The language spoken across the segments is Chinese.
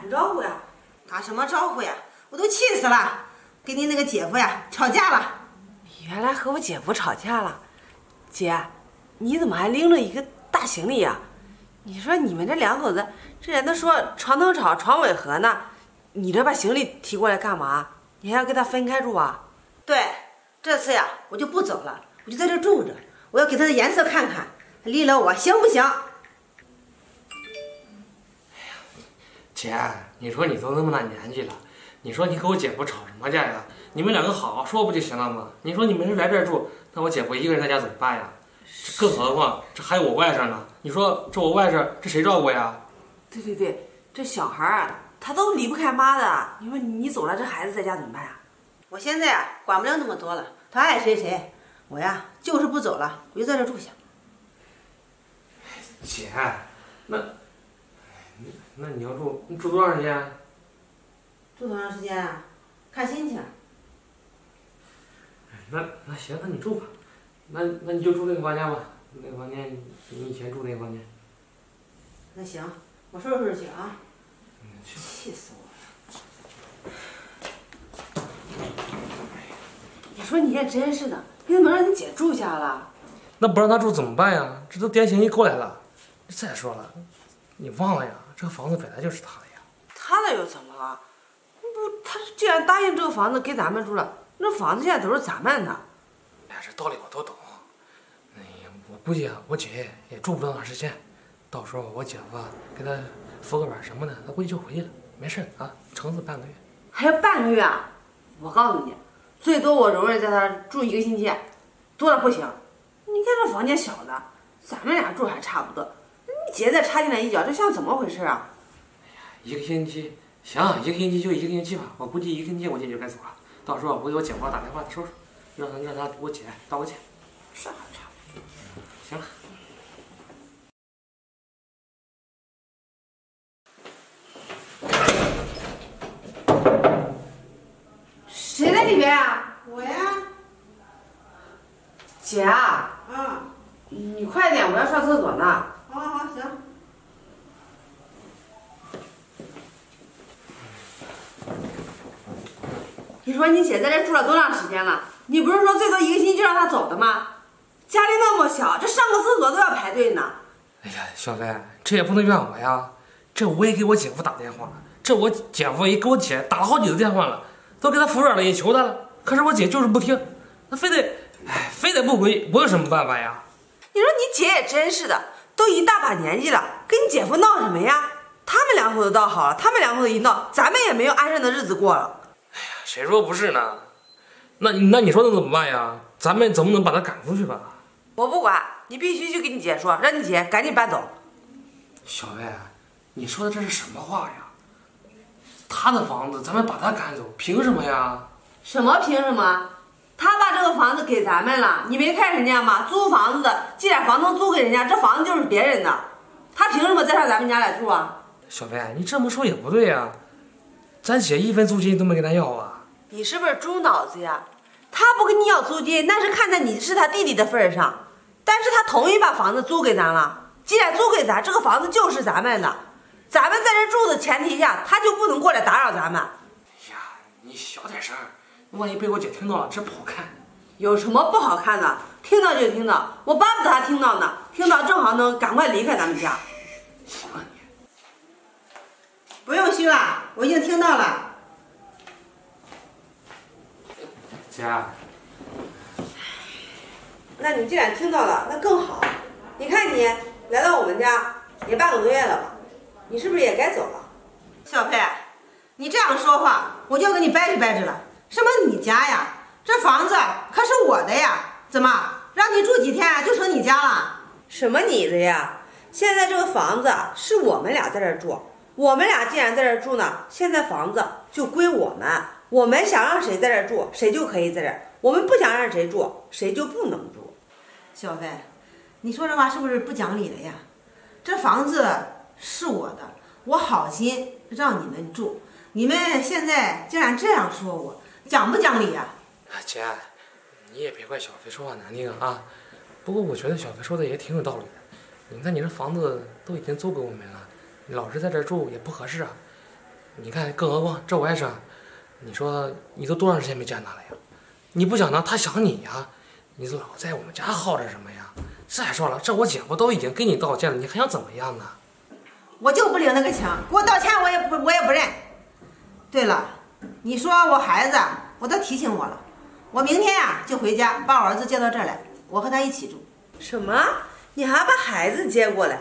打招呼呀？打什么招呼呀？我都气死了，跟你那个姐夫呀吵架了。原来和我姐夫吵架了。姐，你怎么还拎着一个大行李呀？你说你们这两口子，这人都说床头吵，床尾和呢，你这把行李提过来干嘛？你还要跟他分开住啊？对，这次呀我就不走了，我就在这住着，我要给他的颜色看看，离了我行不行？姐，你说你都那么大年纪了，你说你和我姐夫吵什么架呀？你们两个好好说不就行了吗？你说你们是来这儿住，那我姐夫一个人在家怎么办呀？更何况这还有我外甥呢，你说这我外甥这谁照顾呀？对，这小孩啊，他都离不开妈的。你说你走了，这孩子在家怎么办呀？我现在呀管不了那么多了，他爱谁谁，我呀就是不走了，我就在这住下。姐，那你要住多长时间？住多长时间啊？看心情。那行，那你住吧，那你就住那个房间吧，那个房间你以前住那个房间。那行，我收拾收拾去啊。去。气死我了！你说你也真是的，你怎么让你姐住下了？那不让她住怎么办呀？这都掂行李过来了。再说了，你忘了呀？这个房子本来就是他的呀。他的又怎么了？不，他既然答应这个房子给咱们住了，那房子现在都是咱们的。哎呀，这道理我都懂。哎呀，我估计啊，我姐也住不了多长时间，到时候我姐夫给她扶个软什么的，她估计就回去了，没事啊，撑死半个月。还要半个月啊？我告诉你，最多我容忍在他住1个星期，多了不行。你看这房间小的，咱们俩住还差不多，你姐再插进来一脚，这像怎么回事啊？1个星期，行，1个星期就1个星期吧。我估计1个星期我姐就该走了。到时候我给我姐夫打电话说说，让他我姐道个歉。这还差不多。行了。谁在里边啊？我呀。姐啊。嗯。你快点，我要上厕所呢。好，行。你说你姐在这住了多长时间了？你不是说最多1个星期就让她走的吗？家里那么小，这上个厕所都要排队呢。哎呀，小飞，这也不能怨我呀。这我也给我姐夫打电话了，这我姐夫也给我姐打了好几次电话了，都给他服软了，也求他了。可是我姐就是不听，她非得不回，我有什么办法呀？你说你姐也真是的，都一大把年纪了，跟你姐夫闹什么呀？他们两口子倒好了，他们两口子一闹，咱们也没有安生的日子过了。哎呀，谁说不是呢？那你说能怎么办呀？咱们总不能把他赶出去吧？我不管，你必须去跟你姐说，让你姐赶紧搬走。小薇，你说的这是什么话呀？他的房子，咱们把他赶走，凭什么呀？什么凭什么？他把这个房子给咱们了，你没看人家吗？租房子的，既然房东租给人家，这房子就是别人的，他凭什么再上咱们家来住啊？小薇，你这么说也不对呀，咱姐1分租金都没跟他要啊。你是不是猪脑子呀？他不跟你要租金，那是看在你是他弟弟的份上，但是他同意把房子租给咱了。既然租给咱，这个房子就是咱们的，咱们在这住的前提下，他就不能过来打扰咱们。哎呀，你小点声，万一被我姐听到了，这不好看。有什么不好看的？听到就听到，我巴不得他听到呢，听到正好能赶快离开咱们家。行了你，不用虚了，我已经听到了。姐，那你既然听到了，那更好。你看你来到我们家也半个多月了吧，你是不是也该走了？小佩，你这样说话，我就要跟你掰扯掰扯了。什么你家呀？这房子可是我的呀，怎么让你住几天啊就成你家了？什么你的呀？现在这个房子是我们俩在这儿住，我们俩既然在这儿住呢，现在房子就归我们，我们想让谁在这儿住，谁就可以在这儿；我们不想让谁住，谁就不能住。小飞，你说这话是不是不讲理了呀？这房子是我的，我好心让你们住，你们现在竟然这样说我，讲不讲理呀？姐，你也别怪小飞说话难听啊。不过我觉得小飞说的也挺有道理的。你看你这房子都已经租给我们了，你老是在这儿住也不合适啊。你看，更何况这我还是，你说你都多长时间没见他了呀？你不想他，他想你呀。你老在我们家耗着什么呀？再说了，这我姐夫都已经跟你道歉了，你还想怎么样呢？我就不领那个情，给我道歉我也不认。对了，你说我孩子，我都提醒我了，我明天呀就回家把我儿子接到这儿来，我和他一起住。什么？你还把孩子接过来？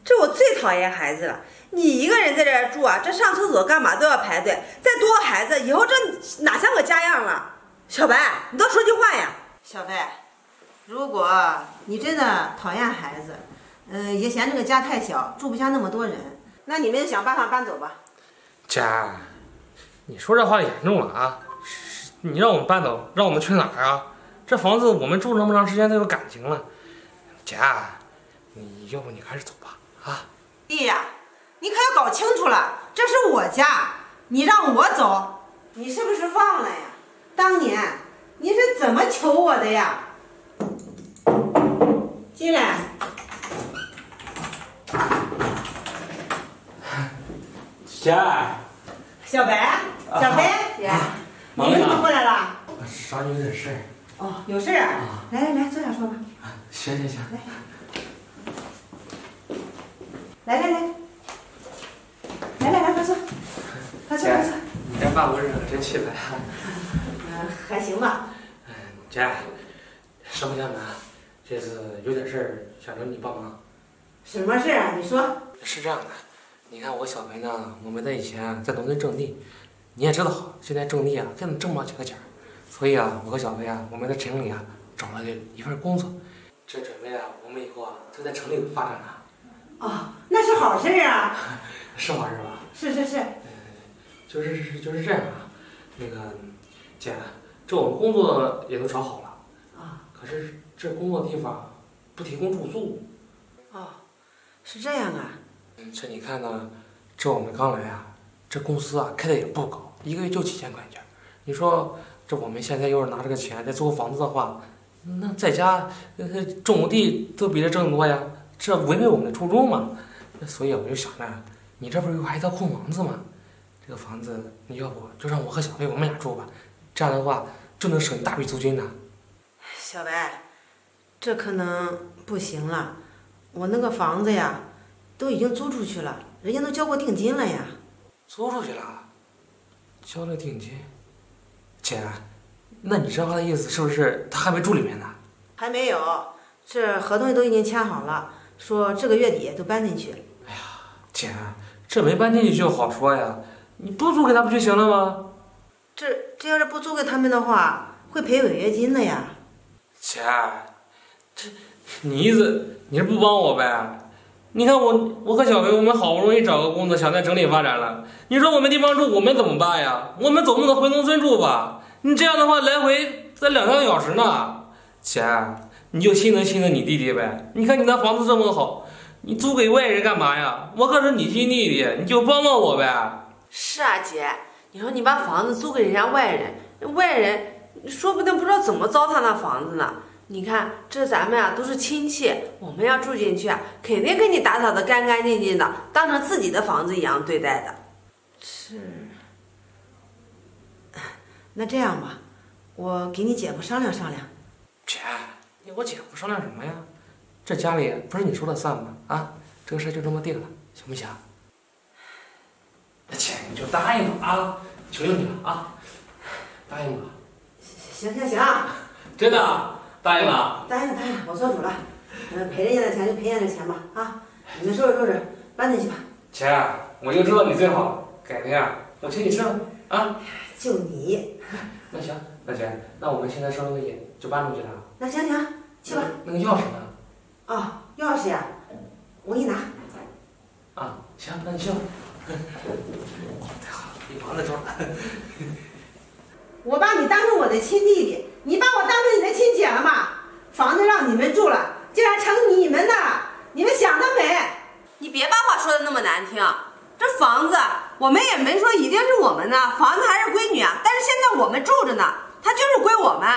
这我最讨厌孩子了。你一个人在这儿住啊，这上厕所干嘛都要排队，再多个孩子，以后这哪像个家样了？小白，你多说句话呀！小白，如果你真的讨厌孩子，也嫌这个家太小，住不下那么多人，那你们就想办法搬走吧。姐，你说这话严重了啊！你让我们搬走，让我们去哪儿啊？这房子我们住那么长时间都有感情了。姐，你要不你还是走吧啊！弟呀，你可要搞清楚了，这是我家，你让我走，你是不是忘了呀？当年你是怎么求我的呀？进来。姐，小白，小白，姐，你为什么过来了？找你有点事儿。哦，有事啊？来，坐下说吧。行。来，快坐，快坐。你这办公室可真气派啊！还行吧。姐，实不相瞒，这次有点事儿想找你帮忙。什么事啊？你说。是这样的，你看我小培呢，我们在以前在农村种地，你也知道，现在种地啊，根本挣不了几个钱儿，所以啊，我和小培啊，我们在城里啊找了一份工作，这准备啊，我们以后啊就在城里发展了。哦，那是好事啊。是好事吧？是。就是这样啊，那个姐，这我们工作也都找好了啊，可是这工作地方不提供住宿。哦，是这样啊。这你看呢，这我们刚来啊，这公司啊开的也不高，一个月就几千块钱。你说这我们现在要是拿这个钱再租个房子的话，那在家种个地都比这挣得多呀，这违背我们的初衷嘛。所以我就想着，你这不是还一套空房子吗？这个房子你要不就让我和小飞我们俩住吧，这样的话就能省一大笔租金呢。小白，这可能不行了，我那个房子呀都已经租出去了，人家都交过定金了呀。租出去了？交了定金？姐，那你这话的意思是不是他还没住里面呢？还没有，这合同都已经签好了，说这个月底都搬进去。哎呀，姐，这没搬进去就好说呀，你不租给他不就行了吗？这要是不租给他们的话，会赔违约金的呀。姐，这你意思你是不帮我呗？你看我和小维，我们好不容易找个工作，想在城里发展了。你说我没地方住，我们怎么办呀？我们总不能回农村住吧？你这样的话，来回才2、3个小时呢。姐，你就心疼你弟弟呗。你看你那房子这么好，你租给外人干嘛呀？我可是你亲弟弟，你就帮帮我呗。是啊，姐，你说你把房子租给人家外人，外人说不定不知道怎么糟蹋那房子呢。你看，这咱们啊都是亲戚，我们要住进去啊，肯定给你打扫得干干净净的，当成自己的房子一样对待的。是。那这样吧，我给你姐夫商量商量。姐，你和我姐夫商量什么呀？这家里不是你说了算吗？啊，这个事就这么定了，行不行？姐，你就答应了啊，求求你了啊，答应吧。行，真的。答应了，答应了，我做主了。赔人家的钱就赔人家的钱吧，啊！你们收拾，搬进去吧。姐，我就知道你最好，改天啊，我请你吃饭啊。就你。那行，那姐，那我们现在收拾东西就搬出去了。那行，去吧。那个钥匙呢？哦，钥匙呀，我给你拿。啊，行，那你去吧。太好了，你房子住了。我把你当成我的亲弟弟，你把我当成你的亲姐了吗？房子让你们住了，竟然成你们的，你们想得美！你别把话说的那么难听，这房子我们也没说一定是我们的，房子还是归你啊。但是现在我们住着呢，它就是归我们。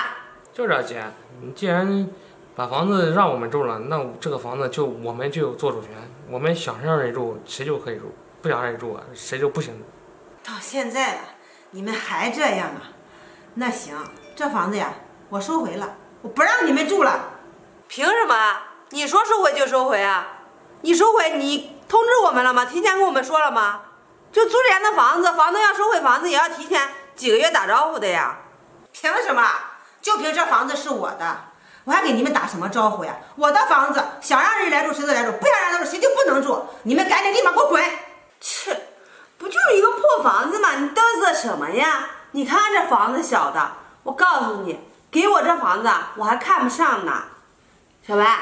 就是啊，姐，你既然把房子让我们住了，那这个房子我们就有做主权，我们想让人住谁就可以住，不想让人住啊谁就不行。到现在了，你们还这样啊？那行，这房子呀，我收回了，我不让你们住了。凭什么？你说收回就收回啊？你收回，你通知我们了吗？提前跟我们说了吗？就租这样的房子，房东要收回房子也要提前几个月打招呼的呀。凭什么？就凭这房子是我的，我还给你们打什么招呼呀？我的房子，想让人来住谁就来住，不想让人来住谁就不能住。你们赶紧立马给我滚！切，不就是一个破房子吗？你嘚瑟什么呀？你看看这房子小的，我告诉你，给我这房子我还看不上呢。小白，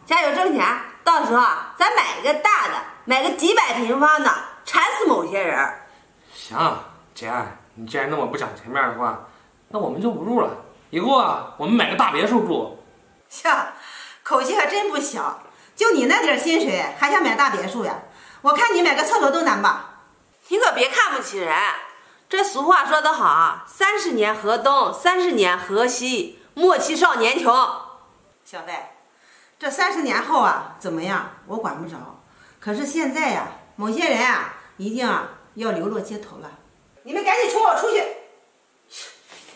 加油挣钱，到时候咱买一个大的，买个几百平方的，馋死某些人。行，姐，你既然那么不讲情面的话，那我们就不住了。以后我们买个大别墅住。呀，口气还真不小。就你那点薪水，还想买大别墅呀？我看你买个厕所都难吧。你可别看不起人，这俗话说得好，30年河东，30年河西，莫欺少年穷。小白，这30年后怎么样？我管不着。可是现在呀，某些人已经要流落街头了。你们赶紧冲我出去！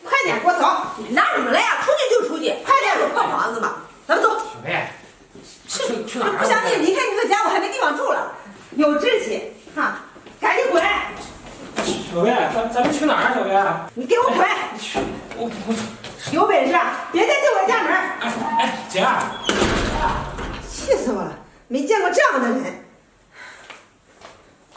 快点，给我走！你拿什么了呀？出去就出去，快点有破房子嘛，咱们走。小白，去哪儿？不想你离开你这家，我还没地方住了。有志气赶紧滚！小白，咱们去哪儿啊？小白，你给我滚！我有本事别再进我家门！哎，姐，气死我了！没见过这样的人。